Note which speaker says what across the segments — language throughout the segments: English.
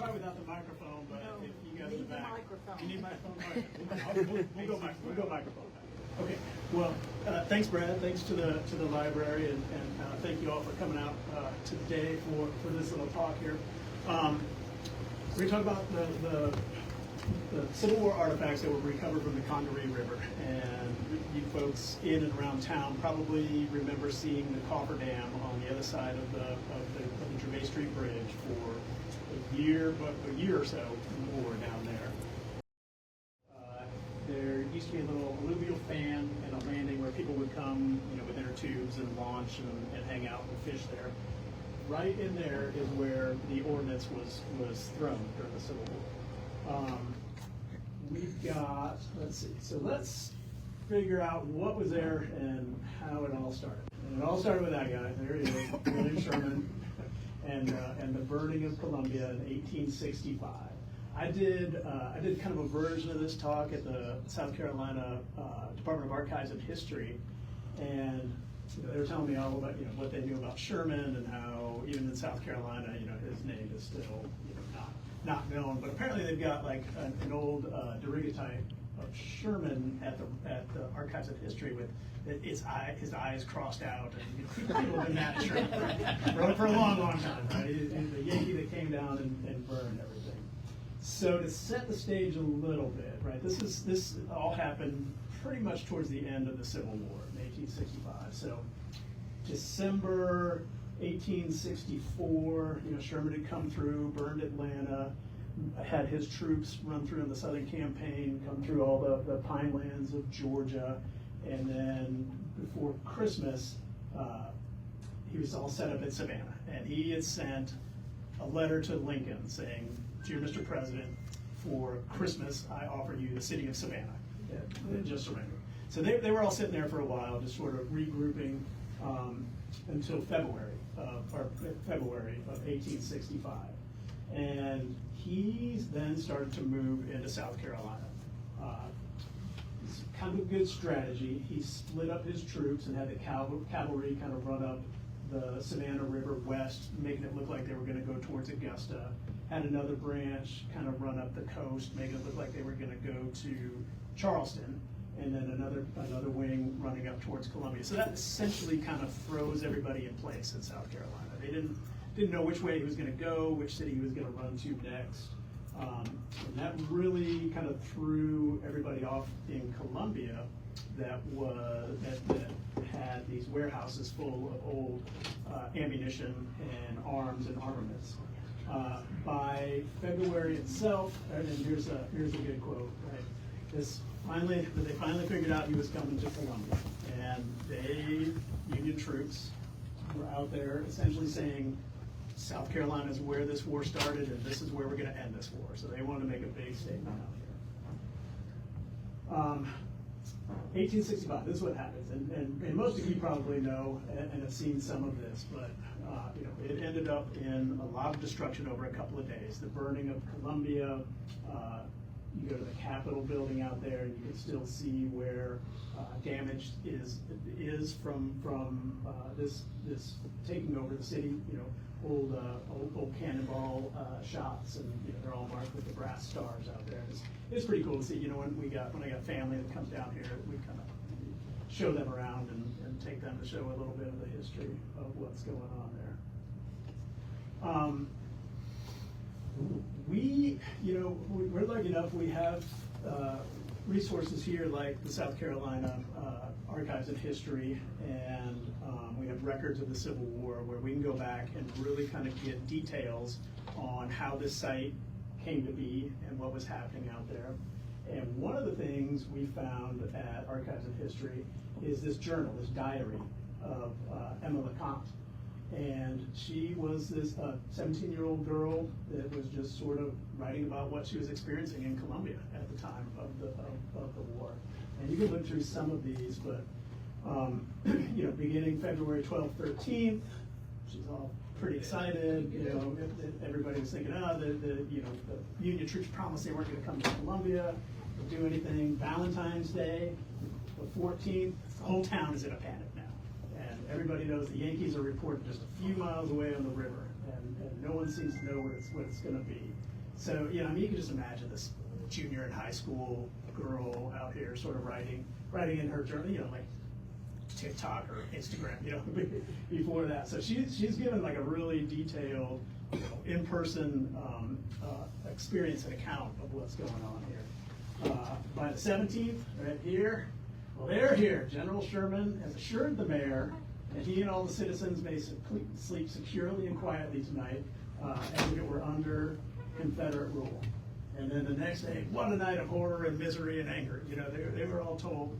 Speaker 1: try without the microphone, but
Speaker 2: No,
Speaker 1: if you guys
Speaker 2: need
Speaker 1: are back.
Speaker 2: the microphone.
Speaker 1: You need microphone? We'll go microphone. Okay, well, thanks, Brad. Thanks to the library, and thank you all for coming out today for this little talk here. We're going to talk about the Civil War artifacts that were recovered from the Congaree River. And you folks in and around town probably remember seeing the coffer dam on the other side of the Gervais Street Bridge for a year or so more down there. There used to be a little alluvial fan and a landing where people would come, with inner tubes and launch and hang out and fish there. Right in there is where the ordnance was thrown during the Civil War. We've got, let's see, so let's figure out what was there and how it all started. And it all started with that guy. There he is, William Sherman, and the burning of Columbia in 1865. I did kind of a version of this talk at the South Carolina Department of Archives and History, and they were telling me all about what they knew about Sherman and how even in South Carolina his name is still not known, but apparently they've got like an old daguerreotype of Sherman at the Archives of History with his eyes crossed out, and people have been mad at Sherman for a long time, right? The Yankee that came down and burned everything. So to set the stage a little bit, right? This all happened pretty much towards the end of the Civil War in 1865. So December 1864, Sherman had come through, burned Atlanta, had his troops run through in the Southern Campaign, come through all the pine lands of Georgia, and then before Christmas, he was all set up at Savannah, and he had sent a letter to Lincoln saying, "Dear Mr. President, for Christmas, I offer you the city of Savannah." Just surrender. So they were all sitting there for a while, just sort of regrouping until February of 1865. And he then started to move into South Carolina. It's kind of a good strategy. He split up his troops and had the cavalry kind of run up the Savannah River west, making it look like they were going to go towards Augusta. Had another branch kind of run up the coast, making it look like they were going to go to Charleston, and then another wing running up towards Columbia. So that essentially kind of froze everybody in place in South Carolina. They didn't know which way he was going to go, which city he was going to run to next. And that really kind of threw everybody off in Columbia that had these warehouses full of old ammunition and arms and armaments. By February itself, and here's a good quote, right? They finally figured out he was coming to Columbia, and Union troops were out there essentially saying, South Carolina is where this war started, and this is where we're going to end this war. So they wanted to make a big statement out here. 1865, this is what happens, and most of you probably know and have seen some of this, but it ended up in a lot of destruction over a couple of days. The burning of Columbia. You go to the Capitol building out there, and you can still see where damage is from this taking over the city. Old cannonball shots, and they're all marked with the brass stars out there. It's pretty cool to see. When I got family that comes down here, we kind of show them around and take them to show a little bit of the history of what's going on there. We're lucky enough. We have resources here like the South Carolina Archives and History, and we have records of the Civil War where we can go back and really kind of get details on how this site came to be and what was happening out there. And one of the things we found at Archives and History is this journal, this diary of Emma LeCompte. And she was this 17-year-old girl that was just sort of writing about what she was experiencing in Columbia at the time of the war. And you can look through some of these, but beginning February 12th, 13th, she's all pretty excited. Everybody was thinking, the Union troops promised they weren't going to come to Columbia or do anything. Valentine's Day, the 14th, the whole town is in a panic now. everybody knows the Yankees are reported just a few miles away on the river, and no one seems to know what it's going to be. So, you know, I mean, you can just imagine this junior in high school girl out here sort of writing in her journal, you know, like TikTok or Instagram, you know, before that. So she's given like a really detailed, you know, in-person experience and account of what's going on here. By the 17th, right here, well, they're here. General Sherman has assured the mayor that he and all the citizens may sleep securely and quietly tonight, as if it were under Confederate rule. And then the next day, what a night of horror and misery and anger. You know, they were all told,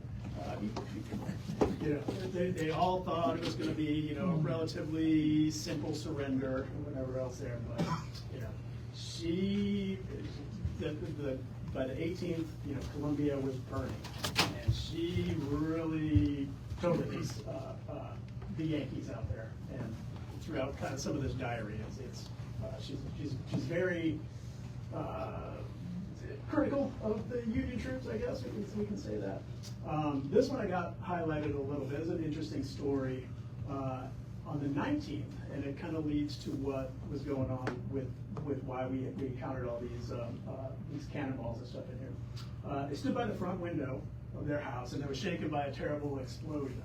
Speaker 1: you know, they all thought it was going to be, you know, a relatively simple surrender and whatever else there. But, you know, by the 18th, you know, Columbia was burning. And she really told these the Yankees out there. And throughout kind of some of this diary, she's very critical of the Union troops, I guess we can say that. This one I got highlighted a little bit. It's an interesting story on the 19th, and it kind of leads to what was going on with why we encountered all these cannonballs and stuff in here. They stood by the front window of their house, and they were shaken by a terrible explosion.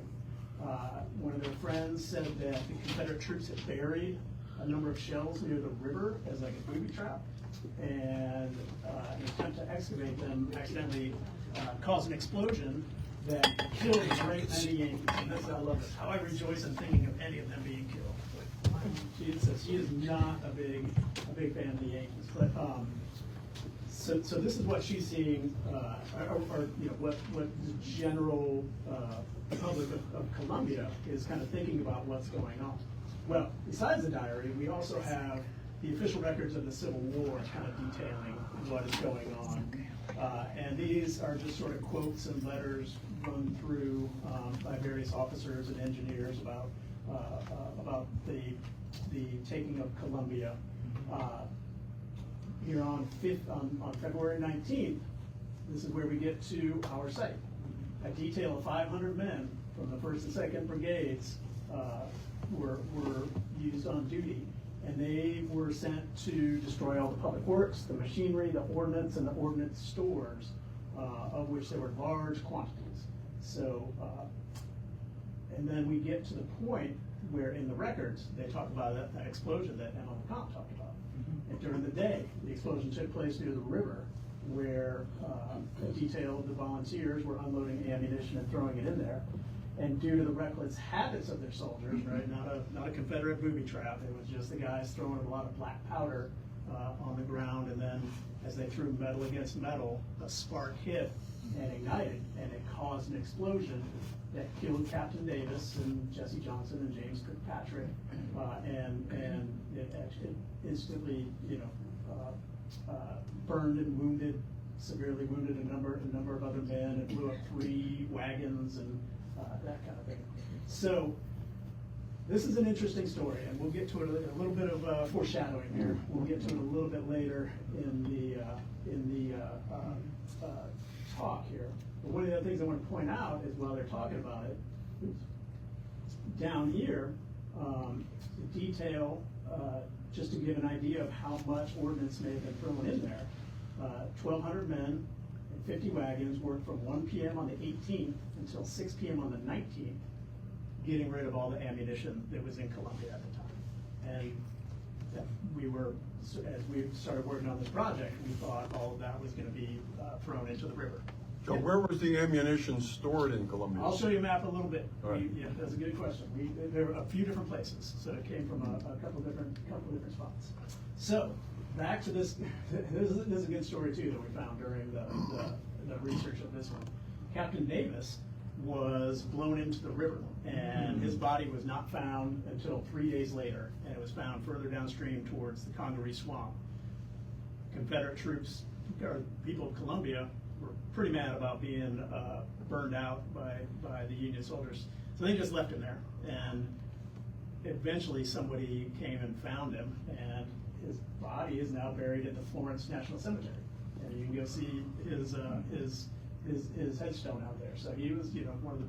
Speaker 1: One of their friends said that the Confederate troops had buried a number of shells near the river as like a booby trap, and an attempt to excavate them accidentally caused an explosion that killed a great many Yankees. And that's, I love this. How I rejoice in thinking of any of them being killed. She says she is not a big fan of the Yankees. But so this is what she's seeing, or you know, what the general public of Columbia is kind of thinking about what's going on. Well, besides the diary, we also have the official records of the Civil War kind of detailing what is going on. And these are just sort of quotes and letters run through by various officers and engineers about the taking of Columbia. Here on February 19th, this is where we get to our site. A detail of 500 men from the 1st and 2nd Brigades were used on duty, and they were sent to destroy all the public works, the machinery, the ordnance, and the ordnance stores, of which there were large quantities. So, and then we get to the point where in the records they talk about that explosion that Emma LeCompte talked about. And during the day, the explosion took place near the river, where a detail of the volunteers were unloading ammunition and throwing it in there. And due to the reckless habits of their soldiers, right, not a Confederate booby trap, it was just the guys throwing a lot of black powder on the ground, and then as they threw metal against metal, a spark hit and ignited, and it caused an explosion that killed Captain Davis and Jesse Johnson and James Kirkpatrick, and it actually instantly, you know, burned and severely wounded a number of other men, and blew up 3 wagons and that kind of thing. So this is an interesting story, and we'll get to it a little bit of foreshadowing here. We'll get to it a little bit later in the talk here. But one of the other things I want to point out is while they're talking about it, down here, the detail, just to give an idea of how much ordnance may have been thrown in there. 1,200 men and 50 wagons worked from 1 p.m. on the 18th until 6 p.m. on the 19th, getting rid of all the ammunition that was in Columbia at the time. And that as we started working on this project, we thought all of that was going to be thrown into the river.
Speaker 2: So where was the ammunition stored in Columbia?
Speaker 1: I'll show you a map in a little bit.
Speaker 2: Right.
Speaker 1: Yeah, that's a good question. There were a few different places, so it came from a couple different spots. So back to this. This is a good story too that we found during the research of this one. Captain Davis was blown into the river, and his body was not found until 3 days later, and it was found further downstream towards the Congaree Swamp. Confederate troops, or people of Columbia, were pretty mad about being burned out by the Union soldiers, so they just left him there. And eventually somebody came and found him, and his body is now buried at the Florence National Cemetery, and you can go see his headstone out there. So he was, you know, one of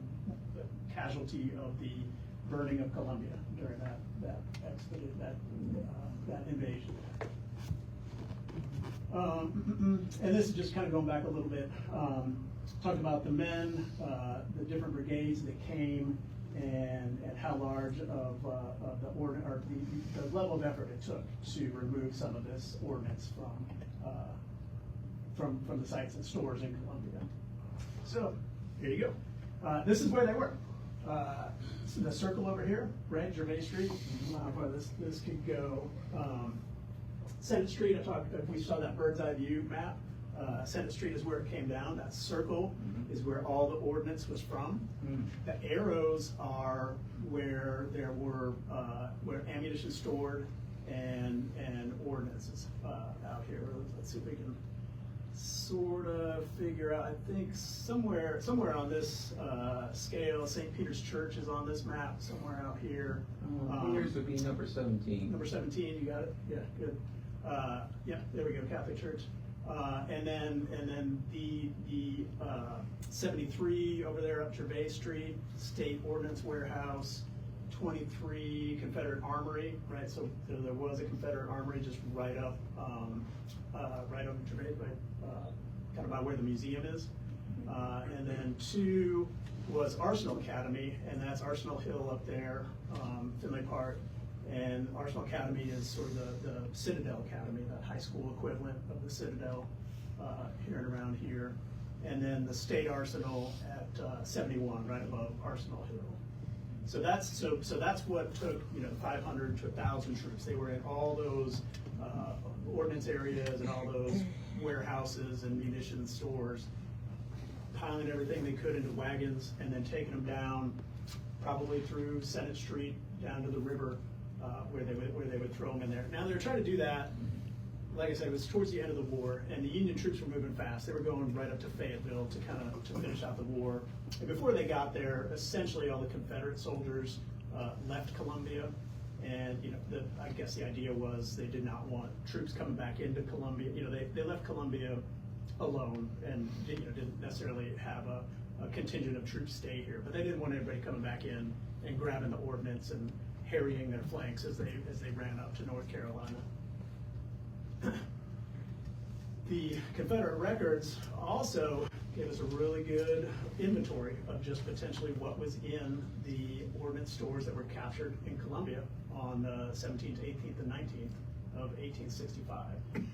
Speaker 1: the casualty of burning of Columbia during that expedition, that invasion. And this is just kind of going back a little bit, talking about the men, the different brigades that came, and how large of the level of effort it took to remove some of this ordnance from the sites and stores in Columbia. So here you go. This is where they were. So the circle over here, right, Gervais Street. This could go. Senate Street, we saw that bird's eye view map. Senate Street is where it came down. That circle is where all the ordnance was from. The arrows are where there were where ammunition stored and ordnances out here. Let's see if we can sort of figure out. I think somewhere on this scale, St. Peter's Church is on this map somewhere out here.
Speaker 3: Peter's would be number 17.
Speaker 1: Number 17, you got it? Yeah, good. Yeah, there we go, Catholic Church. And then the 73 over there up Gervais Street, State Ordnance Warehouse, 23 Confederate Armory, right? So there was a Confederate Armory just right up over Gervais, kind of by where the museum is. And then 2 was Arsenal Academy, and that's Arsenal Hill up there, Finlay Park. And Arsenal Academy is sort of the Citadel Academy, the high school equivalent of the Citadel here and around here. And then the State Arsenal at 71, right above Arsenal Hill. So that's what took 500 to 1,000 troops. They were in all those ordnance areas and all those warehouses and munitions stores, piling everything they could into wagons and then taking them down, probably through Senate Street down to the river. Where they would throw them in there. Now they were trying to do that, like I said, it was towards the end of the war, and the Union troops were moving fast. They were going right up to Fayetteville to finish out the war. And before they got there, essentially all the Confederate soldiers left Columbia, and I guess the idea was they did not want troops coming back into Columbia. They left Columbia alone and didn't necessarily have a contingent of troops stay here, but they didn't want everybody coming back in and grabbing the ordnance and harrying their flanks as they ran up to North Carolina. The Confederate records also gave us a really good inventory of just potentially what was in the ordnance stores that were captured in Columbia on the 17th, 18th, and 19th of 1865.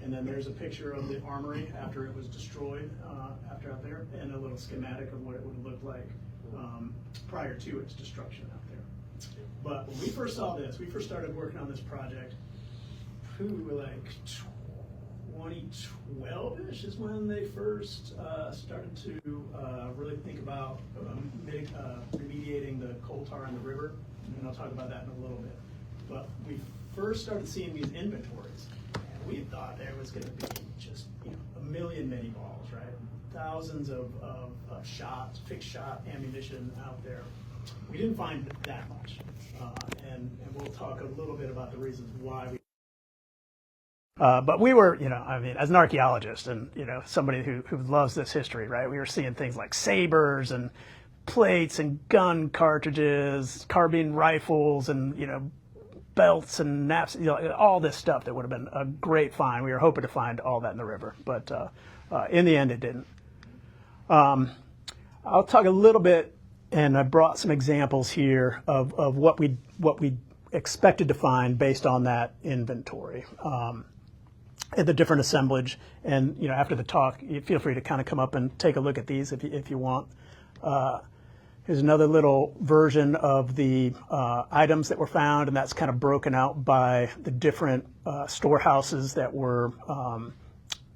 Speaker 1: And then there's a picture of the armory after it was destroyed, after out there, and a little schematic of what it would look like prior to its destruction out there. But when we first saw this, we first started working on this project, like 2012-ish is when they first started to really think about remediating the coal tar in the river, and I'll talk about that in a little bit. But we first started seeing these inventories, and we thought there was going to be just a million mini balls, right? Thousands of shots, fixed shot ammunition out there. We didn't find that much, and we'll talk a little bit about the reasons why we. But we were, as an archaeologist and, somebody who loves this history, right? We were seeing things like sabers and plates and gun cartridges, carbine rifles and, belts and naps, all this stuff that would have been a great find. We were hoping to find all that in the river, but in the end it didn't. I'll talk a little bit, and I brought some examples here of what we expected to find based on that inventory. At the different assemblage, and after the talk, you feel free to kind of come up and take a look at these if you want. Here's another little version of the items that were found, and that's kind of broken out by the different storehouses that were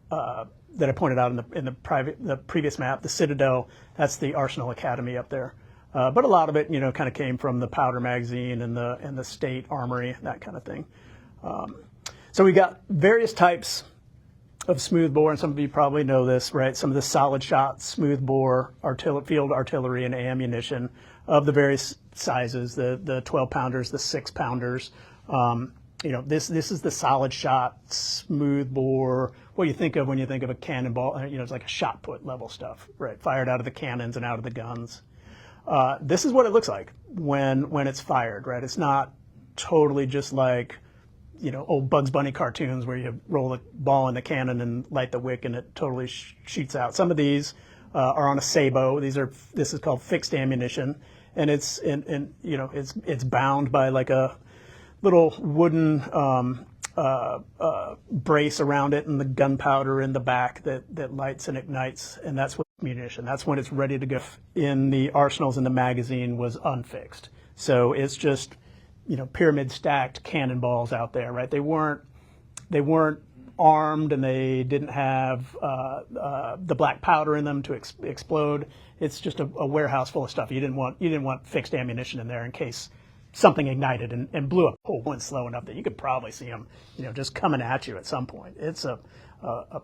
Speaker 1: that I pointed out in the previous map. The Citadel, that's the Arsenal Academy up there, but a lot of it kind of came from the powder magazine and the State Armory, that kind of thing. So we got various types of smoothbore, and some of you probably know this, right? Some of the solid shot smoothbore field artillery and ammunition of the various sizes, the 12-pounders, the 6-pounders. This is the solid shot smoothbore. What you think of when you think of a cannonball, it's like a shot put level stuff, right? Fired out of the cannons and out of the guns. This is what it looks like when it's fired, right? It's not totally just like, old Bugs Bunny cartoons where you roll a ball in the cannon and light the wick and it totally shoots out. Some of these are on a sabot. This is called fixed ammunition, and it's bound by like a little wooden brace around it, and the gunpowder in the back that lights and ignites, and that's what ammunition. That's when it's ready to go. In the arsenals in the magazine was unfixed, so it's just pyramid stacked cannonballs out there, right? They weren't armed, and they didn't have the black powder in them to explode. It's just a warehouse full of stuff. You didn't want fixed ammunition in there in case something ignited and blew up a hole one slow enough that you could probably see them, just coming at you at some point. It's a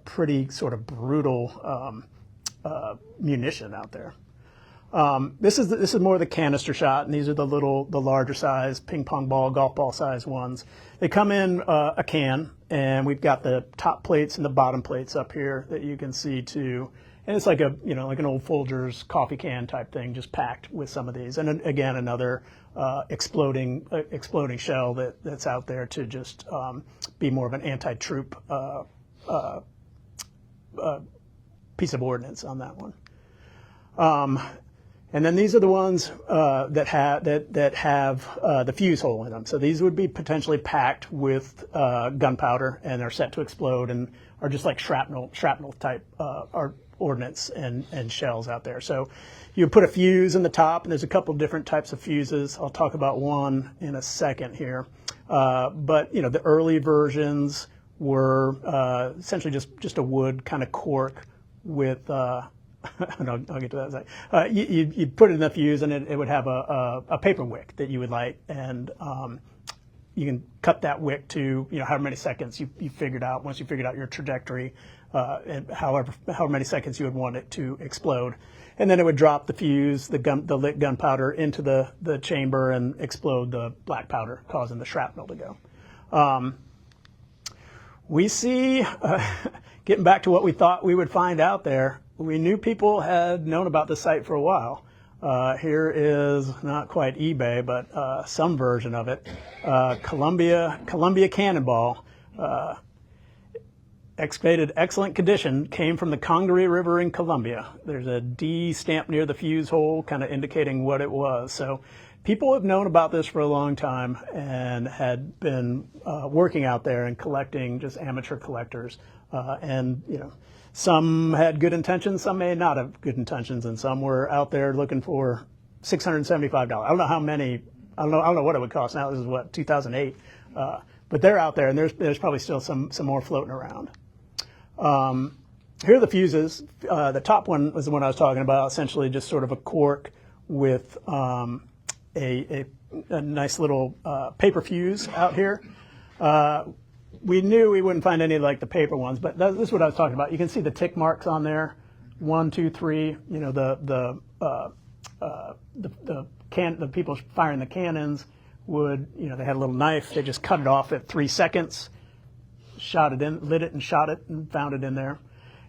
Speaker 1: pretty sort of brutal munition out there. This is more the canister shot, and these are the larger size ping pong ball, golf ball size ones. They come in a can, and we've got the top plates and the bottom plates up here that you can see too. And it's like like an old Folgers coffee can type thing, just packed with some of these. And again, another exploding shell that's out there to just be more of an anti-troop piece of ordnance on that one. And then these are the ones that have the fuse hole in them. So these would be potentially packed with gunpowder and are set to explode and are just like shrapnel type ordnance and shells out there. So you put a fuse in the top, and there's a couple different types of fuses. I'll talk about one in a second here. But the early versions were essentially just a wood kind of cork with and I'll get to that in a second. You'd put it in the fuse, and it would have a paper wick that you would light, and you can cut that wick to however many seconds you figured out. Once you figured out your trajectory, and however many seconds you would want it to explode, and then it would drop the fuse, the lit gunpowder into the chamber and explode the black powder, causing the shrapnel to go. We see, getting back to what we thought we would find out there, we knew people had known about the site for a while. Here is not quite eBay, but some version of it. Columbia Cannonball, excavated excellent condition, came from the Congaree River in Columbia. There's a D stamp near the fuse hole, kind of indicating what it was. So people have known about this for a long time and had been working out there and collecting, just amateur collectors. And some had good intentions, some may not have good intentions, and some were out there looking for $675. I don't know how many. I don't know what it would cost now. This is what, 2008. But they're out there, and there's probably still some more floating around. Here are the fuses. The top one was the one I was talking about. Essentially, just sort of a cork with a nice little paper fuse out here. We knew we wouldn't find any like the paper ones, but this is what I was talking about. You can see the tick marks on there, 1, 2, 3. The people firing the cannons would, they had a little knife. They just cut it off at 3 seconds, shot it in, lit it and shot it and found it in there.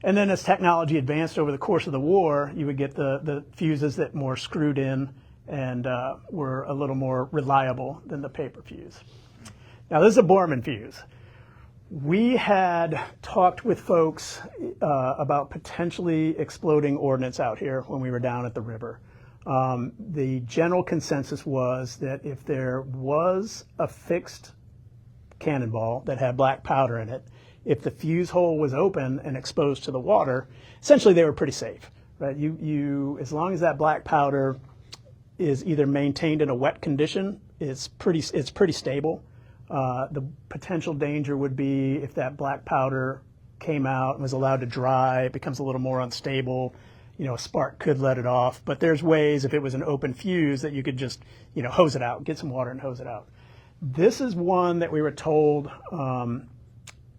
Speaker 1: And then as technology advanced over the course of the war, you would get the fuses that more screwed in and were a little more reliable than the paper fuse. Now this is a Borman fuse. We had talked with folks about potentially exploding ordnance out here when we were down at the river. The general consensus was that if there was a fixed cannonball that had black powder in it, if the fuse hole was open and exposed to the water, essentially they were pretty safe, right? You as long as that black powder is either maintained in a wet condition, it's pretty stable. The potential danger would be if that black powder came out and was allowed to dry, it becomes a little more unstable. A spark could let it off. But there's ways, if it was an open fuse, that you could just, hose it out, get some water and hose it out. This is one that we were told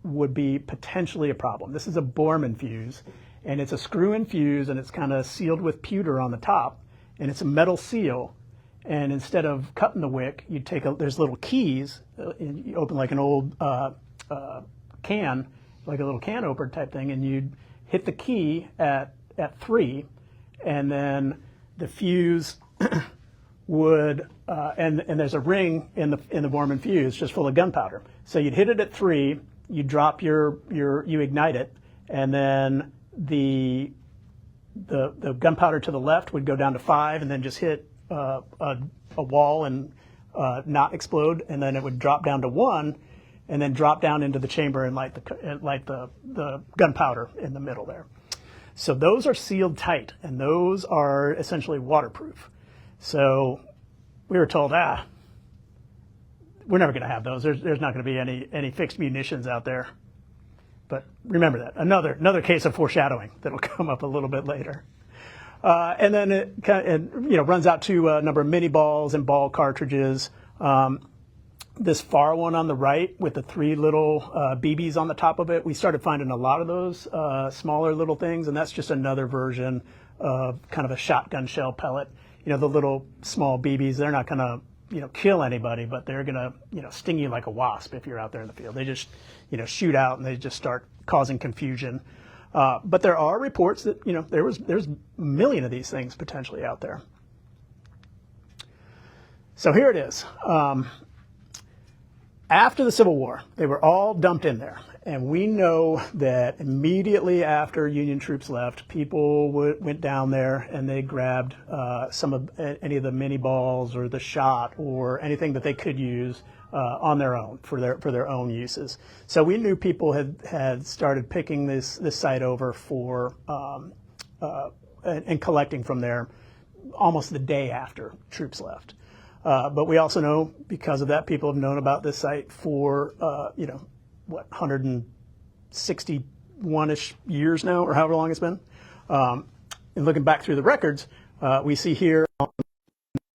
Speaker 1: would be potentially a problem. This is a Borman fuse, and it's a screw-in fuse, and it's kind of sealed with pewter on the top, and it's a metal seal. And instead of cutting the wick, you there's little keys, you open like an old can, like a little can opener type thing, and you'd hit the key at 3, and then the fuse
Speaker 4: would and there's a ring in the Borman fuse just full of gunpowder. So you'd hit it at 3, you drop you ignite it, and then the gunpowder to the left would go down to 5, and then just hit a wall and not explode, and then it would drop down to 1, and then drop down into the chamber and light the gunpowder in the middle there. So those are sealed tight, and those are essentially waterproof. So we were told, we're never going to have those. There's not going to be any fixed munitions out there. But remember that. Another case of foreshadowing that'll come up a little bit later. And then it runs out to a number of mini balls and ball cartridges. This far one on the right with the 3 little BBs on the top of it, we started finding a lot of those smaller little things, and that's just another version of kind of a shotgun shell pellet. The little small BBs, they're not going to kill anybody, but they're going to sting you like a wasp if you're out there in the field. They just shoot out and they just start causing confusion. But there are reports that there's a million of these things potentially out there. So here it is. After the Civil War, they were all dumped in there. And we know that immediately after Union troops left, people went down there and they grabbed any of the mini balls or the shot or anything that they could use on their own for their own uses. So we knew people had started picking this site over for and collecting from there almost the day after troops left. But we also know, because of that, people have known about this site for, 161-ish years now, or however long it's been. And looking back through the records, we see here in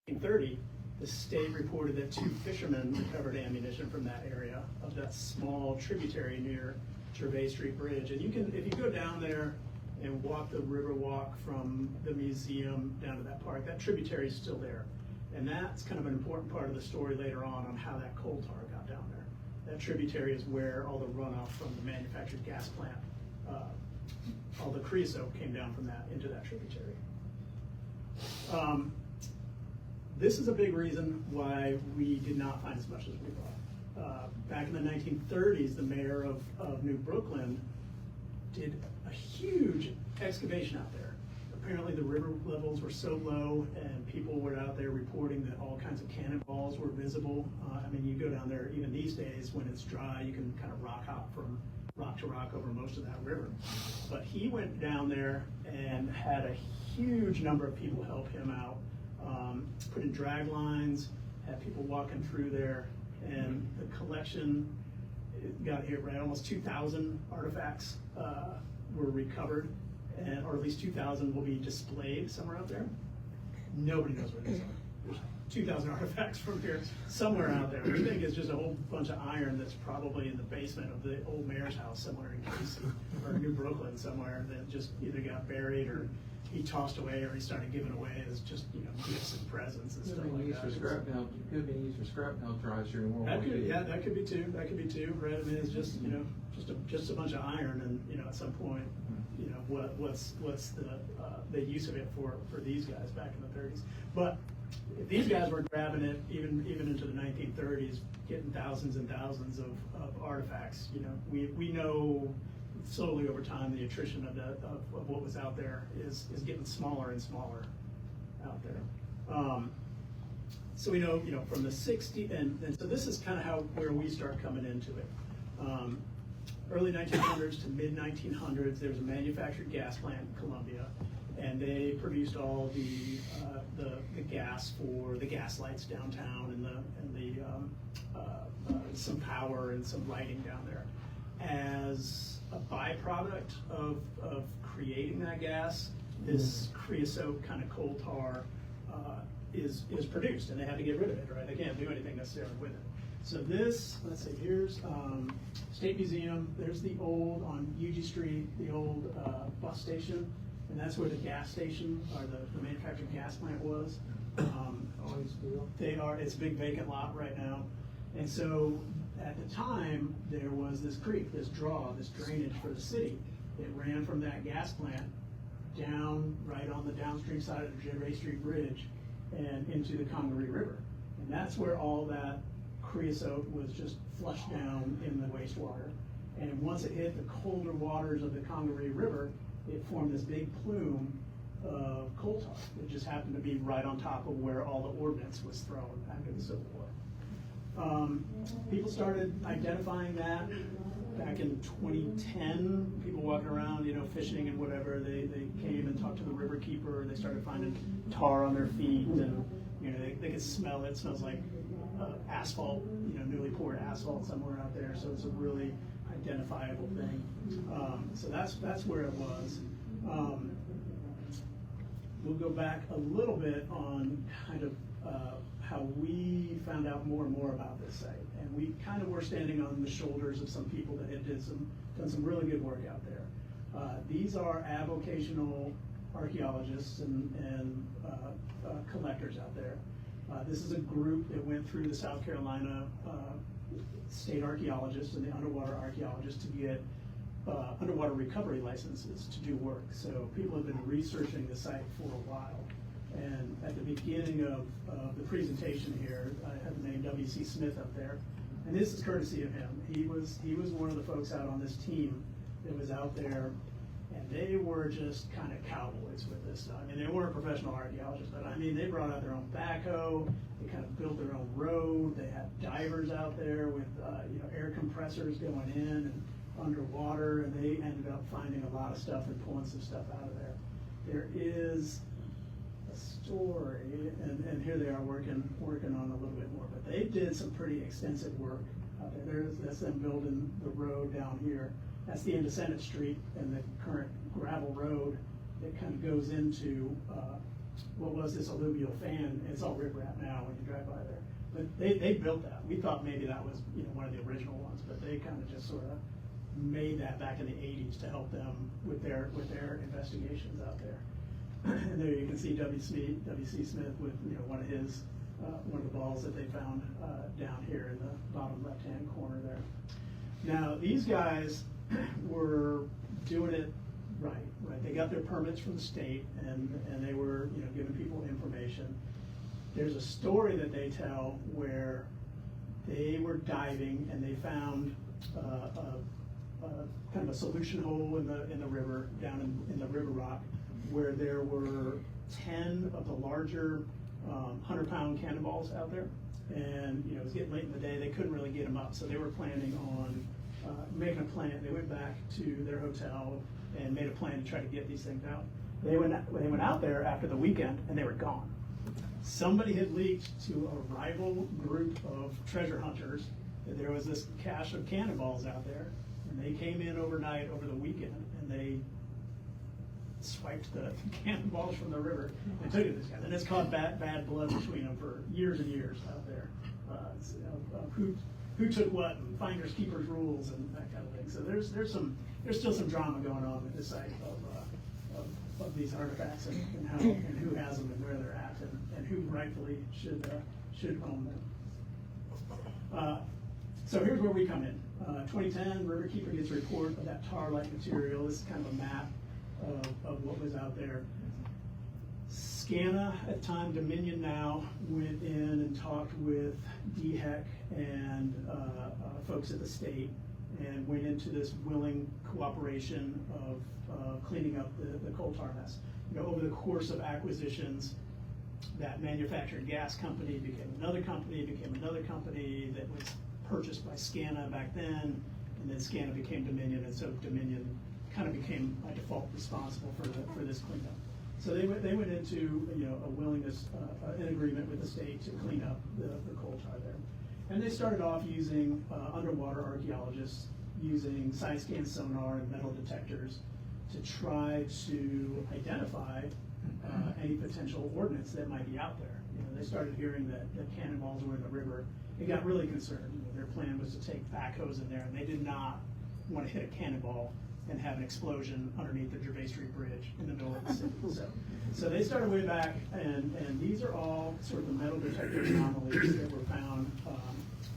Speaker 1: 1930, the state reported that 2 fishermen recovered ammunition from that area of that small tributary near Gervais Street Bridge. And if you go down there and walk the river walk from the museum down to that park, that tributary is still there. And that's kind of an important part of the story later on how that coal tar got down there. That tributary is where all the runoff from the manufactured gas plant, all the creosote came down from that into that tributary. This is a big reason why we did not find as much as we thought. Back in the 1930s, the mayor of New Brooklyn did a huge excavation out there. Apparently the river levels were so low and people were out there reporting that all kinds of cannonballs were visible. You go down there even these days when it's dry, you can kind of rock hop from rock to rock over most of that river. But he went down there and had a huge number of people help him out, put in drag lines, had people walking through there, and the collection got hit right. Almost 2,000 artifacts were recovered. Or at least 2,000 will be displayed somewhere out there. Nobody knows where these are. There's 2,000 artifacts from here somewhere out there. We think it's just a whole bunch of iron that's probably in the basement of the old mayor's house somewhere in Casey or New Brooklyn somewhere that just either got buried or he tossed away or he started giving away as just gifts and presents and stuff like that.
Speaker 3: Could have been used for scrap metal drives during World War II.
Speaker 1: Yeah, that could be too. Right? It's just just a bunch of iron, and at some point, what's the use of it for these guys back in the 30s? But if these guys were grabbing it even into the 1930s, getting thousands and thousands of artifacts, we know slowly over time the attrition of what was out there is getting smaller and smaller out there. So we know from the 60s, and so this is kind of where we start coming into it. Early 1900s to mid 1900s, there was a manufactured gas plant in Columbia, and they produced all the gas for the gas lights downtown and some power and some lighting down there. As a byproduct of creating that gas, this creosote kind of coal tar is produced, and they have to get rid of it, right? They can't do anything necessarily with it. So this, let's see, here's State Museum. There's the old, on UG Street, the old bus station, and that's where the gas station, or the manufactured gas plant was. It's a big vacant lot right now. And so at the time, there was this creek, this drainage for the city. It ran from that gas plant down right on the downstream side of the Gervais Street Bridge and into the Congaree River. And that's where all that creosote was just flushed down in the wastewater. And once it hit the colder waters of the Congaree River, it formed this big plume of coal tar that just happened to be right on top of where all the ordnance was thrown after the Civil War. People started identifying that back in 2010. People walking around, fishing and whatever. They came and talked to the river keeper. They started finding tar on their feet, and they could smell it. It smells like asphalt, newly poured asphalt somewhere out there. So it's a really identifiable thing. So that's where it was. We'll go back a little bit on kind of how we found out more and more about this site. And we kind of were standing on the shoulders of some people that had done some really good work out there. These are avocational archaeologists and collectors out there. This is a group that went through the South Carolina state archaeologists and the underwater archaeologists to get underwater recovery licenses to do work. So people have been researching the site for a while. And at the beginning of the presentation here, I have the name W.C. Smith up there. And this is courtesy of him. He was one of the folks out on this team that was out there, and they were just kind of cowboys with this stuff. I mean, they weren't professional archaeologists, but I mean, they brought out their own backhoe. They kind of built their own road. They had divers out there with air compressors going in and underwater, and they ended up finding a lot of stuff and pulling some stuff out of there. There is a story, and here they are working on a little bit more, but they did some pretty extensive work out there. That's them building the road down here. That's the end of Senate Street and the current gravel road that kind of goes into what was this alluvial fan. It's all riprap now when you drive by there. But they built that. We thought maybe that was one of the original ones, but they kind of just sort of made that back in the 80s to help them with their investigations out there. And there you can see W.C. Smith with one of the balls that they found down here in the bottom left-hand corner there. Now these guys were doing it right. They got their permits from the state, and they were giving people information. There's a story that they tell where they were diving and they found kind of a solution hole in the river, down in the river rock, where there were 10 of the larger 100-pound cannonballs out there. And it was getting late in the day, they couldn't really get them up, so they were planning on making a plan. They went back to their hotel and made a plan to try to get these things out. They went out there after the weekend, and they were gone. Somebody had leaked to a rival group of treasure hunters that there was this cache of cannonballs out there, and they came in overnight over the weekend, and they swiped the cannonballs from the river and took it to this guy. And it's caused bad blood between them for years and years out there. Who took what, and finders keepers rules and that kind of thing. So there's still some drama going on with this site of these artifacts and who has them and where they're at and who rightfully should own them. So here's where we come in. 2010, Riverkeeper gets a report of that tar-like material. This is kind of a map of what was out there. SCANA, at the time Dominion now, went in and talked with DHEC and folks at the state, and went into this willing cooperation of cleaning up the coal tar mess. Over the course of acquisitions, that manufactured gas company became another company that was purchased by SCANA back then, and then SCANA became Dominion, and so Dominion kind of became by default responsible for this cleanup. So they went into a willingness, an agreement with the state to clean up the coal tar there, and they started off using underwater archaeologists using side scan sonar and metal detectors to try to identify any potential ordnance that might be out there. They started hearing that cannonballs were in the river. They got really concerned. Their plan was to take backhoes in there, and they did not want to hit a cannonball and have an explosion underneath the Gervais Street Bridge in the middle of the city. So they started way back, and these are all sort of the metal detector anomalies that were found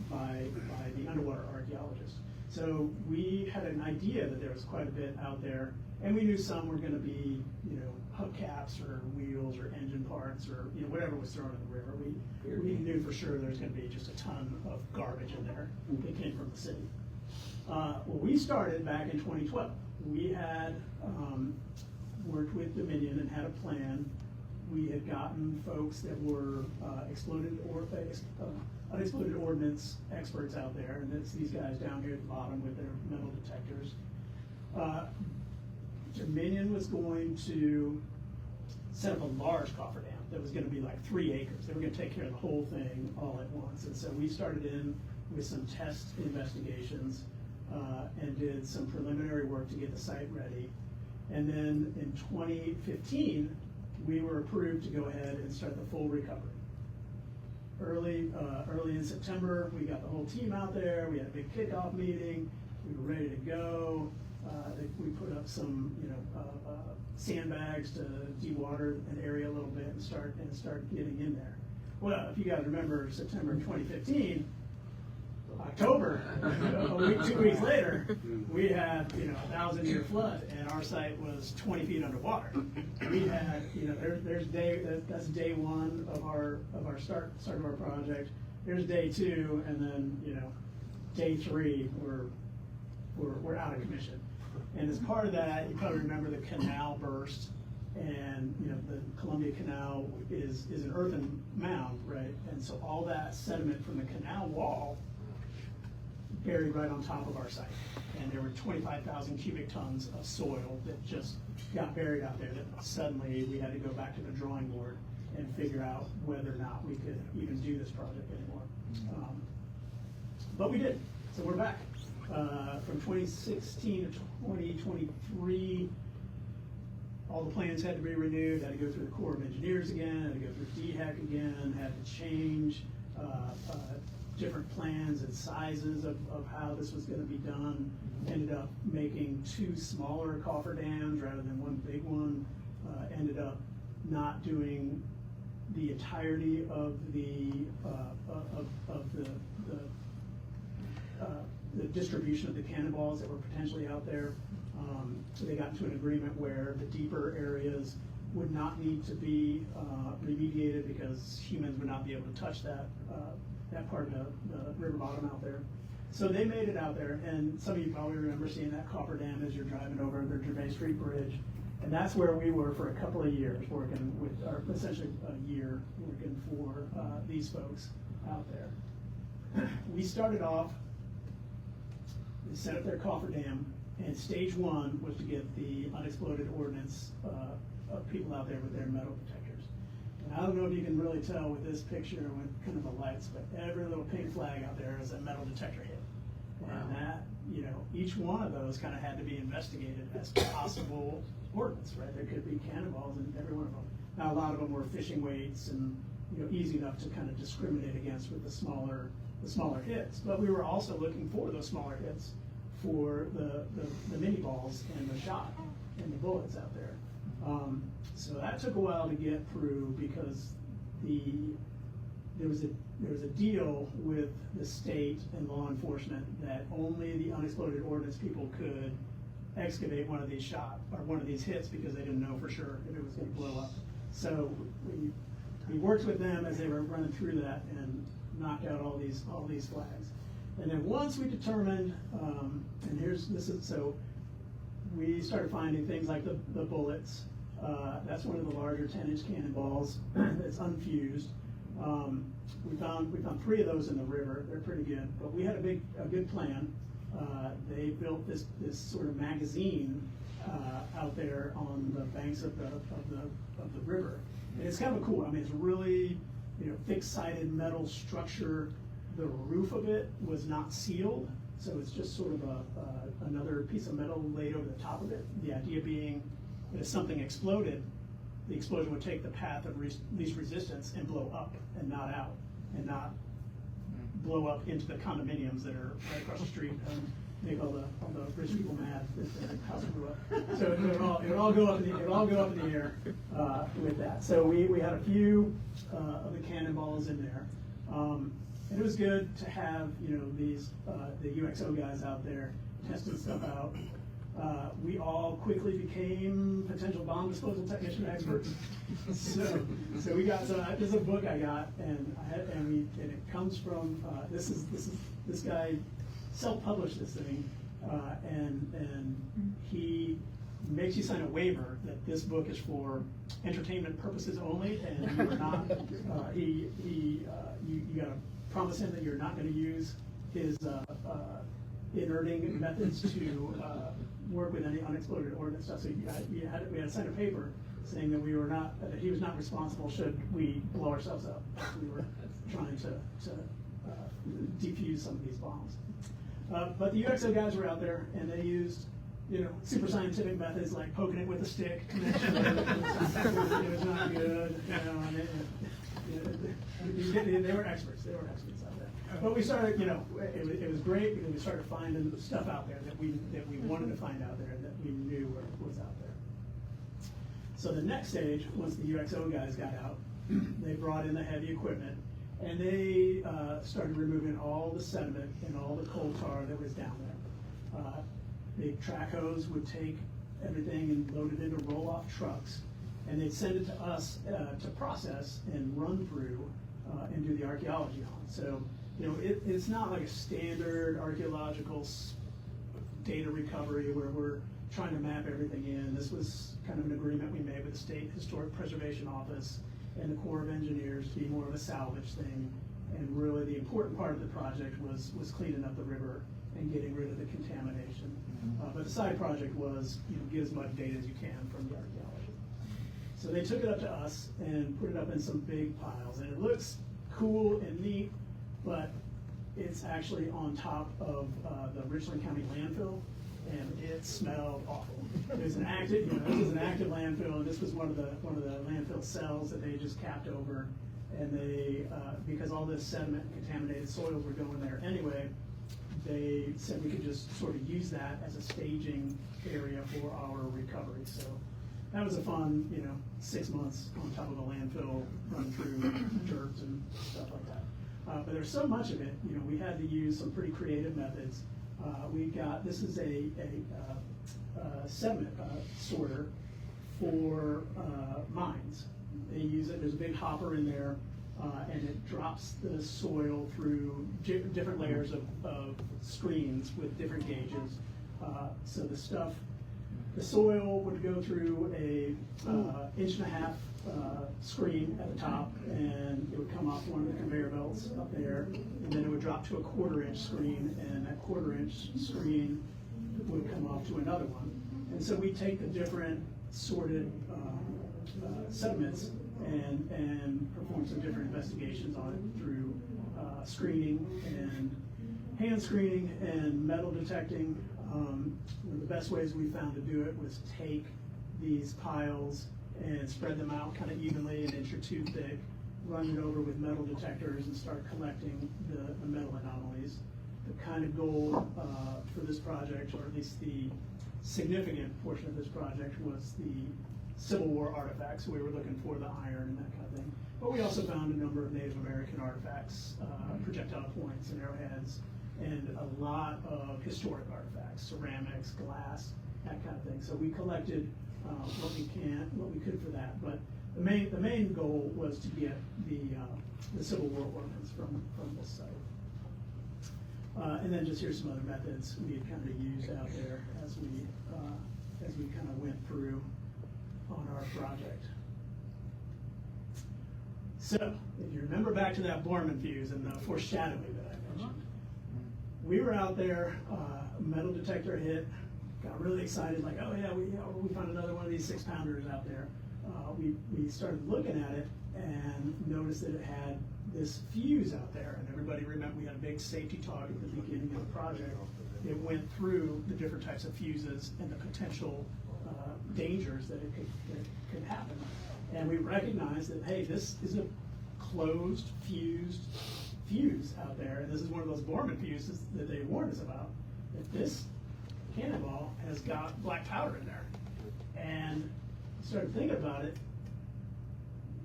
Speaker 1: by the underwater archaeologists. So we had an idea that there was quite a bit out there, and we knew some were going to be, hubcaps or wheels or engine parts or whatever was thrown in the river. We knew for sure there's going to be just a ton of garbage in there that came from the city. Well, we started back in 2012. We had worked with Dominion and had a plan. We had gotten folks that were unexploded ordnance experts out there, and it's these guys down here at the bottom with their metal detectors. Dominion was going to set up a large cofferdam that was going to be like 3 acres. They were going to take care of the whole thing all at once. And so we started in with some test investigations and did some preliminary work to get the site ready. And then in 2015, we were approved to go ahead and start the full recovery. Early in September, we got the whole team out there. We had a big kickoff meeting. We were ready to go. We put up some, sandbags to dewater an area a little bit and start getting in there. Well, if you guys remember September 2015, October, a week, 2 weeks later, we had, 1,000-year flood, and our site was 20 feet underwater. We had, that's day one of our start of our project. There's day two, and then, day three, we're out of commission. And as part of that, you probably remember the canal burst, and the Columbia Canal is an earthen mound, right? And so all that sediment from the canal wall buried right on top of our site. And there were 25,000 cubic tons of soil that just got buried out there that suddenly we had to go back to the drawing board and figure out whether or not we could even do this project anymore. But we did, so we're back. From 2016 to 2023, all the plans had to be renewed, had to go through the Corps of Engineers again, had to go through DHEC again, had to change different plans and sizes of how this was going to be done. Ended up making 2 smaller cofferdams rather than one big one. Ended up not doing the entirety of the distribution of the cannonballs that were potentially out there. So they got into an agreement where the deeper areas would not need to be remediated because humans would not be able to touch that part of the river bottom out there. So they made it out there, and some of you probably remember seeing that cofferdam as you're driving over the Gervais Street Bridge. And that's where we were for a couple of years, working with, or essentially a year, working for these folks out there. We started off, they set up their cofferdam, and stage 1 was to get the unexploded ordnance of people out there with their metal detectors. And I don't know if you can really tell with this picture with kind of the lights, but every little pink flag out there is a metal detector hit. Wow. And that, each one of those kind of had to be investigated as possible ordnance, right? There could be cannonballs in every one of them. Now, a lot of them were fishing weights and, easy enough to kind of discriminate against with the smaller hits. But we were also looking for those smaller hits for the mini balls and the shot and the bullets out there. So that took a while to get through because there was a deal with the state and law enforcement that only the unexploded ordnance people could excavate one of these hits because they didn't know for sure if it was going to blow up. So we worked with them as they were running through that and knocked out all these flags. And then once we determined, so we started finding things like the bullets. That's one of the larger 10-inch cannonballs that's unfused. We found 3 of those in the river. They're pretty good, but we had a good plan. They built this sort of magazine out there on the banks of the river. And it's kind of cool. I mean, it's really thick-sided metal structure. The roof of it was not sealed, so it's just sort of another piece of metal laid over the top of it. The idea being that if something exploded, the explosion would take the path of least resistance and blow up and not out, and not blow up into the condominiums that are right across the street and make all the rich people mad that their house blew up. So it would all go up in the air with that. So we had a few of the cannonballs in there. And it was good to have, these, the UXO guys out there testing stuff out. We all quickly became potential bomb disposal technician experts. So we got, this is a book I got, and it comes from, this guy self-published this thing, and he makes you sign a waiver that this book is for entertainment purposes only, and you are not, you gotta promise him that you're not gonna use his, inerting methods to, work with any unexploded ordnance stuff. So we had to sign a paper saying that that he was not responsible should we blow ourselves up. We were trying to defuse some of these bombs. But the UXO guys were out there, and they used, super scientific methods like poking it with a stick to make sure that it was not good. And they were experts. They were experts out there. But we started, it was great because we started finding stuff out there that we wanted to find out there, and that we knew was out there. So the next stage, once the UXO guys got out, they brought in the heavy equipment, and they started removing all the sediment and all the coal tar that was down there. Big track hose would take everything and load it into roll-off trucks, and they'd send it to us to process and run through and do the archaeology on. So, it's not like a standard archaeological data recovery where we're trying to map everything in. This was kind of an agreement we made with the State Historic Preservation Office and the Corps of Engineers to be more of a salvage thing. And really the important part of the project was cleaning up the river and getting rid of the contamination. But the side project was, get as much data as you can from the archaeology. So they took it up to us and put it up in some big piles, and it looks cool and neat, but it's actually on top of the Richland County landfill, and it smelled awful. It was an active, this was an active landfill, and this was one of the landfill cells that they just capped over, and they, because all this sediment and contaminated soils were going there anyway, they said we could just sort of use that as a staging area for our recovery. So that was a fun, 6 months on top of a landfill, run through dirt and stuff like that. But there's so much of it, we had to use some pretty creative methods. This is a sediment sorter for mines. They use it, there's a big hopper in there, and it drops the soil through different layers of screens with different gauges. So the soil would go through a 1.5 inch screen at the top, and it would come off one of the conveyor belts up there, and then it would drop to a 1/4 inch screen, and that 1/4 inch screen would come off to another one. And so we take the different sorted sediments and perform some different investigations on it through screening and hand screening and metal detecting. One of the best ways we found to do it was take these piles and spread them out kind of evenly, 1 inch or 2 thick, run it over with metal detectors and start collecting the metal anomalies. The kind of goal for this project, or at least the significant portion of this project, was the Civil War artifacts. So we were looking for the iron and that kind of thing. But we also found a number of Native American artifacts, projectile points and arrowheads, and a lot of historic artifacts, ceramics, glass, that kind of thing. So we collected what we could for that. But the main goal was to get the Civil War ordnance from this site. And then just here's some other methods we had kind of used out there as we kind of went through on our project. So, if you remember back to that Borman fuse and the foreshadowing that I mentioned, we were out there, metal detector hit, got really excited, like, oh yeah, we found another one of these 6-pounders out there. We started looking at it and noticed that it had this fuse out there, and everybody remember we had a big safety talk at the beginning of the project. It went through the different types of fuses and the potential dangers that could happen. And we recognized that, hey, this is a closed, fused fuse out there, and this is one of those Borman fuses that they warned us about. That this cannonball has got black powder in there. And started thinking about it.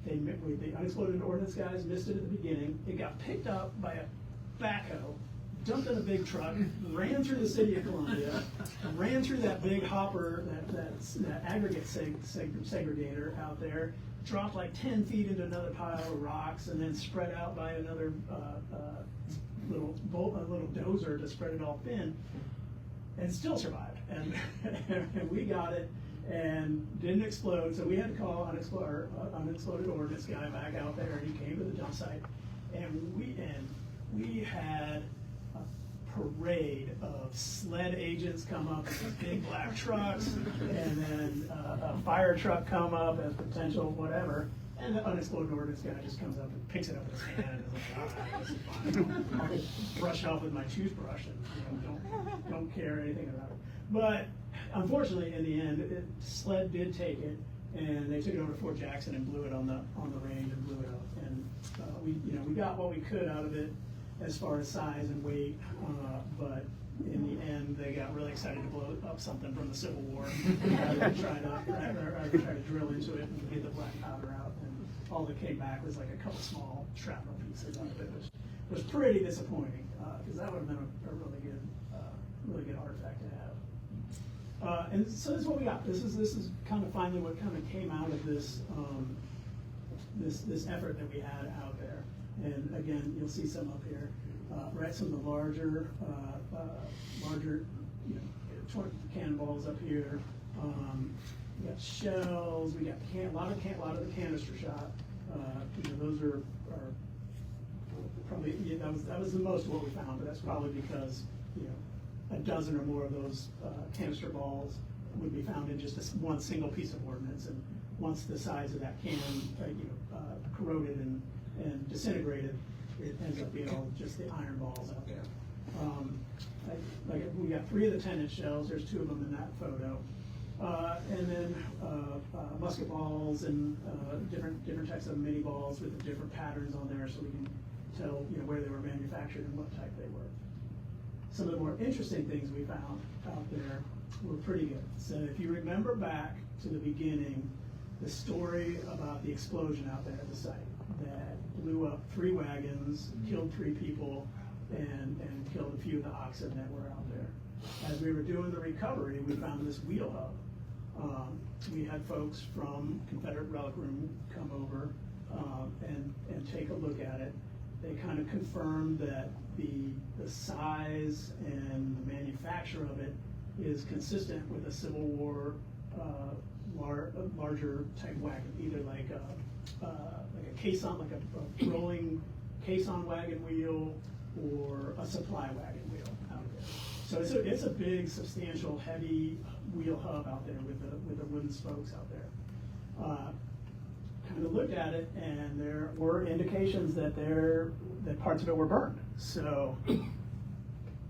Speaker 1: The unexploded ordnance guys missed it at the beginning. It got picked up by a backhoe, jumped in a big truck, ran through the city of Columbia, ran through that big hopper, that aggregate segregator out there, dropped like 10 feet into another pile of rocks, and then spread out by another little dozer to spread it all thin, and still survived. And, and we got it and didn't explode, so we had to call unexploded ordnance guy back out there, and he came to the dump site, and we had a parade of sled agents come up in big black trucks, and then a fire truck come up as potential whatever, and the unexploded ordnance guy just comes up and picks it up in his hand and is like, all right, this is fine. I'll just brush it off with my toothbrush and don't care anything about it. But unfortunately, in the end, sled did take it, and they took it over to Fort Jackson and blew it on the range and blew it up. And we got what we could out of it as far as size and weight, but in the end, they got really excited to blow up something from the Civil War rather than try to drill into it and get the black powder out. And all that came back was like a couple small shrapnel pieces out of it, which was pretty disappointing because that would have been a really good artifact to have. And so this is what we got. This is kind of finally what kind of came out of this this effort that we had out there. And again, you'll see some up here. Right, some of the larger cannonballs up here. We got shells. We got a lot of the canister shot. Those are probably that was the most of what we found, but that's probably because a dozen or more of those canister balls would be found in just one single piece of ordnance, and once the size of that can corroded and disintegrated, it ends up being all just the iron balls out there. We got 3 of the 10-inch shells. There's 2 of them in that photo, and then musket balls and different types of mini balls with the different patterns on there, so we can tell where they were manufactured and what type they were. Some of the more interesting things we found out there were pretty good. So if you remember back to the beginning, the story about the explosion out there at the site that blew up 3 wagons, killed 3 people, and killed a few of the oxen that were out there. As we were doing the recovery, we found this wheel hub. We had folks from Confederate Relic Room come over and take a look at it. They kind of confirmed that the size and the manufacture of it is consistent with a Civil War larger type wagon, either like a caisson, like a rolling caisson wagon wheel, or a supply wagon wheel out there. So it's a big, substantial, heavy wheel hub out there with the wooden spokes out there. Kind of looked at it, and there were indications that parts of it were burned. So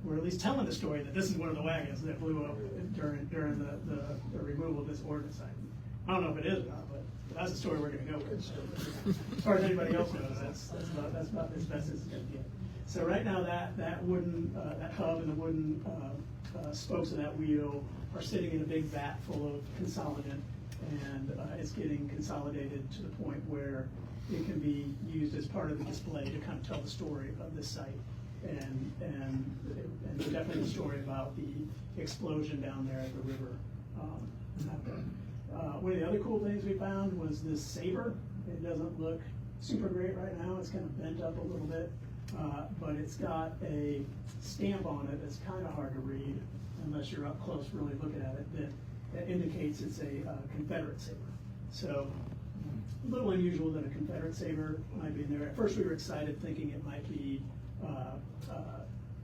Speaker 1: we're at least telling the story that this is one of the wagons that blew up during the removal of this ordnance site. I don't know if it is or not, but that's the story we're going to go with. So, as far as anybody else knows, that's about as best as it's going to get. So right now, that wooden that hub and the wooden spokes of that wheel are sitting in a big vat full of consolidant, and it's getting consolidated to the point where it can be used as part of the display to kind of tell the story of this site, and definitely the story about the explosion down there at the river. One of the other cool things we found was this saber. It doesn't look super great right now. It's kind of bent up a little bit, but it's got a stamp on it that's kind of hard to read unless you're up close really looking at it. That indicates it's a Confederate saber. So a little unusual that a Confederate saber might be in there. At first we were excited thinking it might be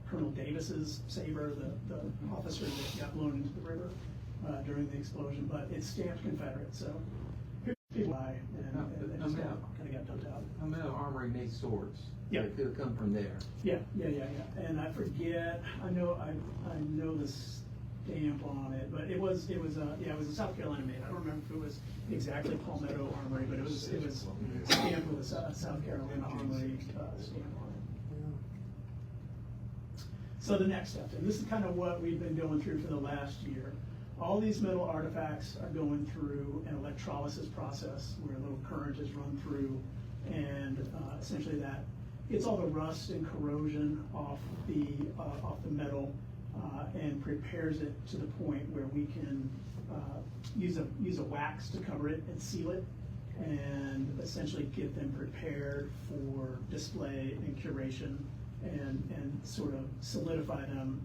Speaker 1: Colonel Davis's saber, the officer that got blown into the river during the explosion, but it's stamped Confederate, so people buy and just kind of got dumped out.
Speaker 3: I know Armory made swords.
Speaker 1: Yeah.
Speaker 3: It could have come from there.
Speaker 1: Yeah. And I forget, I know the stamp on it, but it was a South Carolina made. I don't remember if it was exactly Palmetto Armory, but it was stamped with a South Carolina Armory stamp on it. So the next step, and this is kind of what we've been going through for the last year. All these metal artifacts are going through an electrolysis process where a little current is run through, and essentially gets all the rust and corrosion off the metal, and prepares it to the point where we can use a wax to cover it and seal it, and essentially get them prepared for display and curation, and sort of solidify them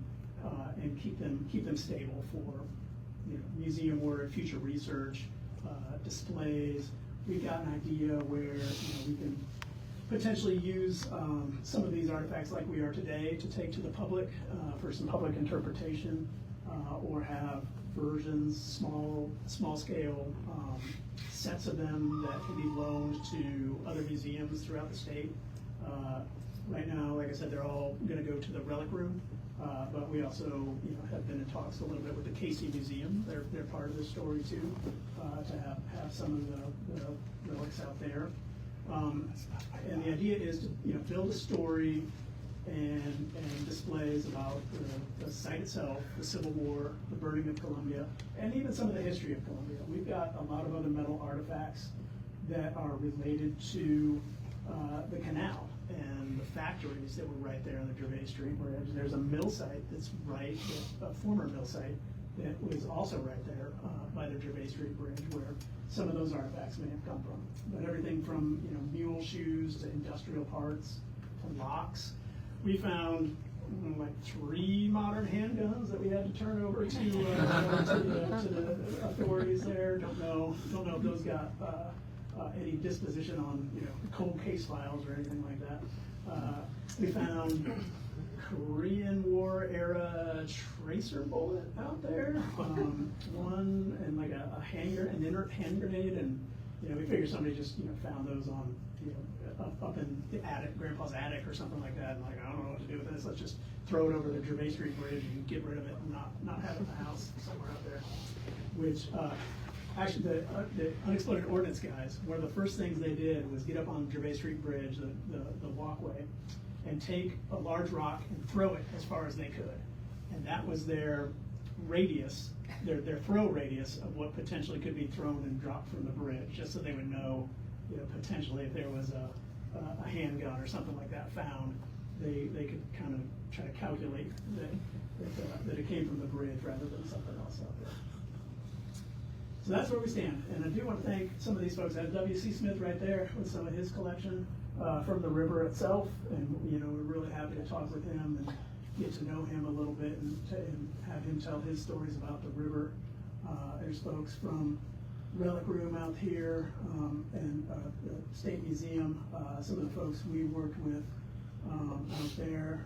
Speaker 1: and keep them stable for museum work, future research, displays. We've got an idea where we can potentially use some of these artifacts like we are today to take to the public for some public interpretation, or have versions, small scale sets of them that can be loaned to other museums throughout the state. Right now, like I said, they're all going to go to the relic room, but we also have been in talks a little bit with the Casey Museum. They're part of this story too, to have some of the relics out there. And the idea is to build a story and displays about the site itself, the Civil War, the burning of Columbia, and even some of the history of Columbia. We've got a lot of other metal artifacts that are related to the canal and the factories that were right there on the Gervais Street Bridge. There's a mill site that's right, a former mill site that was also right there by the Gervais Street Bridge, where some of those artifacts may have come from. But everything from mule shoes to industrial parts to locks. We found like 3 modern handguns that we had to turn over to the authorities there. Don't know if those got any disposition on cold case files or anything like that. We found Korean War era tracer bullet out there, one and like a an inert hand grenade, and we figured somebody just found those on up in the attic, Grandpa's attic or something like that, and like, I don't know what to do with this. Let's just throw it over the Gervais Street Bridge and get rid of it and not have it in the house somewhere out there. Which actually the unexploded ordnance guys, one of the first things they did was get up on Gervais Street Bridge, the walkway, and take a large rock and throw it as far as they could. And that was their radius, their throw radius of what potentially could be thrown and dropped from the bridge, just so they would know, potentially if there was a handgun or something like that found, they could kind of try to calculate that it came from the bridge rather than something else out there. So that's where we stand. And I do want to thank some of these folks. I have W.C. Smith right there with some of his collection from the river itself, and we're really happy to talk with him and get to know him a little bit and have him tell his stories about the river. There's folks from Relic Room out here and the State Museum. Some of the folks we worked with out there.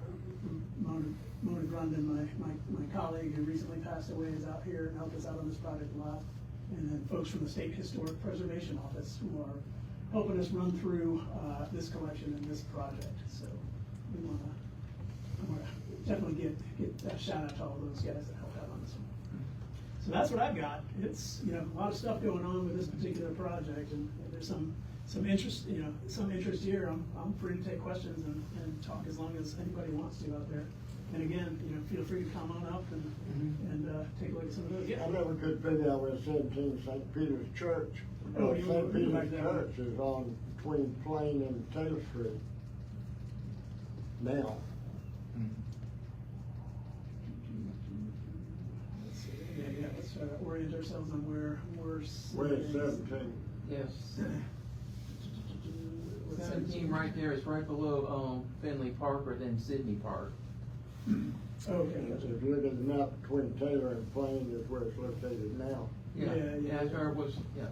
Speaker 1: Mona Grundon, my colleague who recently passed away, is out here and helped us out on this project a lot. And then folks from the State Historic Preservation Office who are helping us run through this collection and this project. So we want to definitely get a shout out to all those guys that helped out on this one. So that's what I've got. It's a lot of stuff going on with this particular project, and there's some interest some interest here. I'm free to take questions and talk as long as anybody wants to out there. And again, feel free to come on up and take a look at some of those. Yeah.
Speaker 5: I never could figure out where 17 St. Peter's Church.
Speaker 1: Oh,
Speaker 5: St. Peter's Church is on between Plain and Taylor Street now.
Speaker 1: Let's see. Yeah. Let's orient ourselves on where we're.
Speaker 5: Where's 17?
Speaker 3: Yes. 17 right there is right below Finley Park, or then Sydney Park.
Speaker 1: Okay.
Speaker 5: If you look at the map between Taylor and Plain is where it's located now.
Speaker 3: Yeah, that's where it was. Yeah,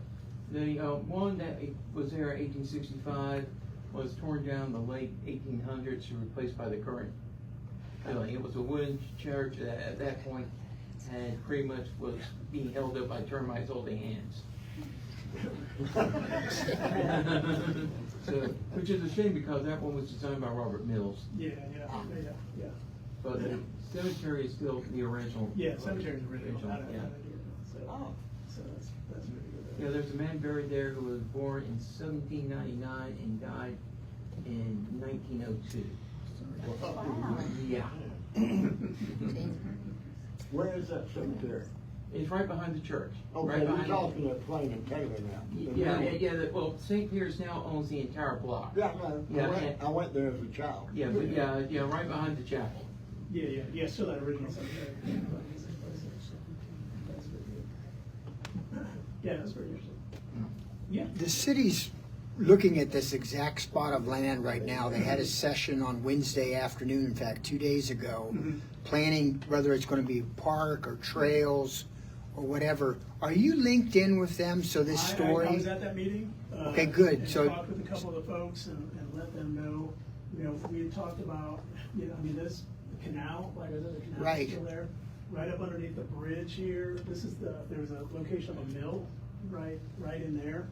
Speaker 3: the one that was there in 1865 was torn down in the late 1800s and replaced by the current building. It was a wooden church that at that point had pretty much was being held up by termites holding hands. So, which is a shame because that one was designed by Robert Mills.
Speaker 1: Yeah.
Speaker 3: But the cemetery is still the original.
Speaker 1: Yeah, cemetery's original.
Speaker 3: Yeah.
Speaker 1: So that's pretty good.
Speaker 3: Yeah, there's a man buried there who was born in 1799 and died in 1902.
Speaker 6: Wow.
Speaker 3: Yeah.
Speaker 5: Where is that cemetery?
Speaker 3: It's right behind the church.
Speaker 5: Okay,
Speaker 3: Right
Speaker 5: you're
Speaker 3: behind.
Speaker 5: talking at Plain and Taylor now.
Speaker 3: Yeah. Well, St. Peter's now owns the entire block.
Speaker 5: Yeah, no,
Speaker 3: Yeah,
Speaker 5: I went there as a child.
Speaker 3: Yeah, but yeah, right behind the chapel.
Speaker 1: Yeah, still that original cemetery. Yeah, that's very interesting. Yeah.
Speaker 6: The city's looking at this exact spot of land right now. They had a session on Wednesday afternoon, in fact, 2 days ago, planning whether it's going to be a park or trails or whatever. Are you linked in with them? So this story.
Speaker 1: I was at that meeting.
Speaker 6: Okay, good.
Speaker 1: And
Speaker 6: So
Speaker 1: talked with a couple of the folks and let them know. You know, we had talked about, you know, I mean, this the canal, like I said, the canal
Speaker 6: Right.
Speaker 1: is still there, right up underneath the bridge here. This is there's a location of a mill right in there.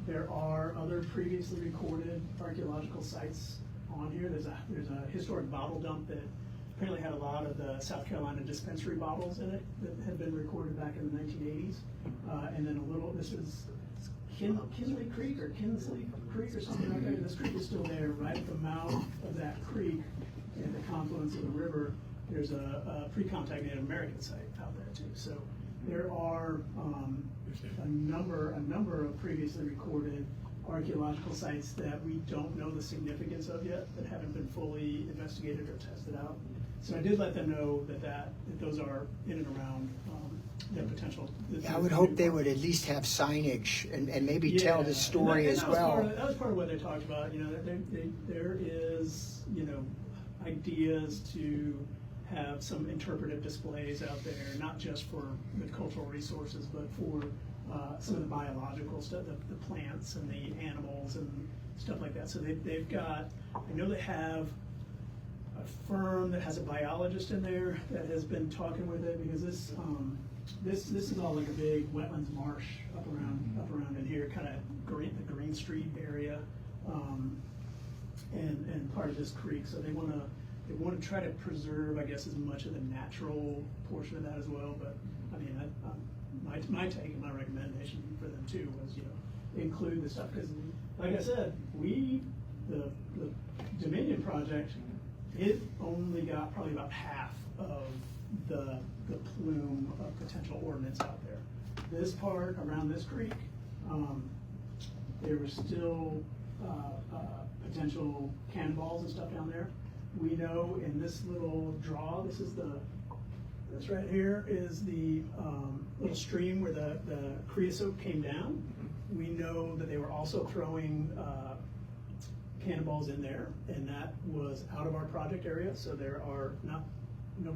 Speaker 1: There are other previously recorded archaeological sites on here. There's a historic bottle dump that apparently had a lot of the South Carolina dispensary bottles in it that had been recorded back in the 1980s. And then this is Kinsley Creek or Kinsley Creek or something like that. This creek is still there, right at the mouth of that creek, at the confluence of the river. There's a pre-contact Native American site out there too. So there are a number of previously recorded archaeological sites that we don't know the significance of yet, that haven't been fully investigated or tested out. So I did let them know that those are in and around their potential.
Speaker 6: I would hope they would at least have signage and maybe tell the story as well.
Speaker 1: That was part of what they talked about. You know, there is, you know, ideas to have some interpretive displays out there, not just for the cultural resources, but for some of the biological stuff, the plants and the animals and stuff like that. So they've got, I know they have a firm that has a biologist in there that has been talking with it, because this is all like a big wetlands marsh up around in here, kind of the Green Street area, and part of this creek. So they want to try to preserve, I guess, as much of the natural portion of that as well. But I mean, my take and my recommendation for them too was, you know, include the stuff, because like I said, the Dominion project, it only got probably about half of the plume of potential ordnance out there. This part around this creek, there was still potential cannonballs and stuff down there. We know in this little draw, this right here is the little stream where the creosote came down. We know that they were also throwing cannonballs in there, and that was out of our project area, so there are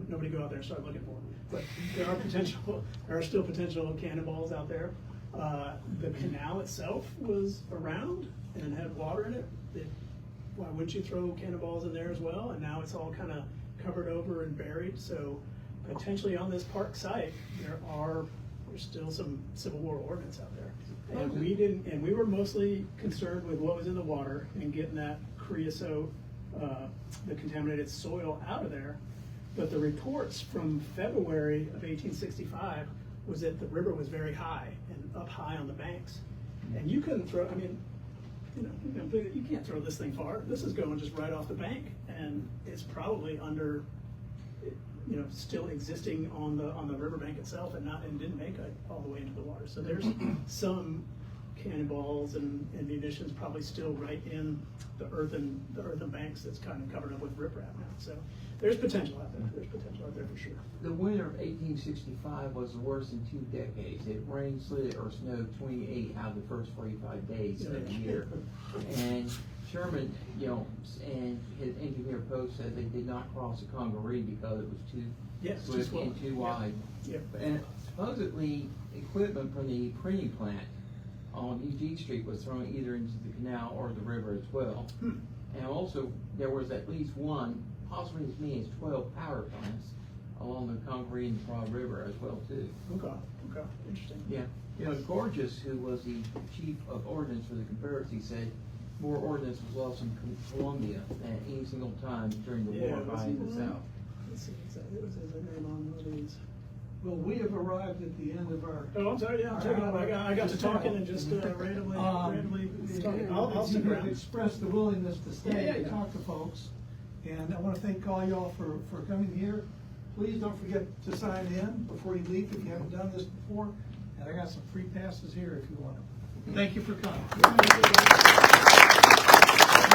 Speaker 1: nobody go out there and start looking for them. But there are still potential cannonballs out there. The canal itself was around and had water in it. Why wouldn't you throw cannonballs in there as well? And now it's all kind of covered over and buried. So potentially on this park site, there's still some Civil War ordnance out there. And we were mostly concerned with what was in the water and getting that creosote, the contaminated soil out of there. But the reports from February of 1865 was that the river was very high and up high on the banks. And you couldn't throw, I mean, you know, you can't throw this thing far. This is going just right off the bank, and it's probably under, you know, still existing on the riverbank itself, and didn't make it all the way into the water. So there's some cannonballs and munitions probably still right in the earthen banks that's kind of covered up with riprap now. So there's potential out there. There's potential out there for sure.
Speaker 3: The winter of 1865 was the worst in 2 decades. It rained, sleeted, or snowed 28 out of the first 45 days of the year. And Sherman, you know, and his engineer post said they did not cross the Congaree because it was too swift and too wide.
Speaker 1: Yep.
Speaker 3: And supposedly equipment from the printing plant on Eugene Street was thrown either into the canal or the river as well. And also there was at least one, possibly as many as 12 power plants along the Congaree and the Broad River as well too.
Speaker 1: Okay, interesting.
Speaker 3: Yeah, you know, Gorgeous, who was the chief of ordnance for the Confederacy, said more ordnance was lost in Columbia than any single time during the war by the South.
Speaker 1: Let's see, it was his name on one of these.
Speaker 7: Well, we have arrived at the end of our.
Speaker 1: Oh, I'm sorry. Yeah, I'm taking off. I got to talking and just randomly. I'll stick
Speaker 7: You
Speaker 1: around.
Speaker 7: expressed the willingness to stay
Speaker 1: Yeah.
Speaker 7: and talk to folks, and I want to thank all y'all for coming here. Please don't forget to sign in before you leave if you haven't done this before. And I got some free passes here if you want them. Thank you for coming.